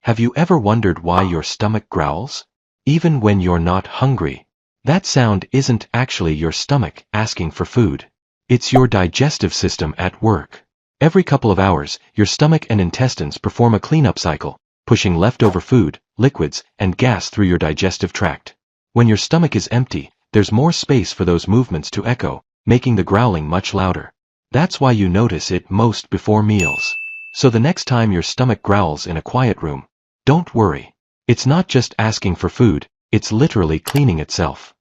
Have you ever wondered why your stomach growls? Even when you're not hungry. That sound isn't actually your stomach asking for food. It's your digestive system at work. Every couple of hours, your stomach and intestines perform a cleanup cycle, pushing leftover food, liquids, and gas through your digestive tract. When your stomach is empty, there's more space for those movements to echo, making the growling much louder. That's why you notice it most before meals. So the next time your stomach growls in a quiet room, don't worry. It's not just asking for food, it's literally cleaning itself.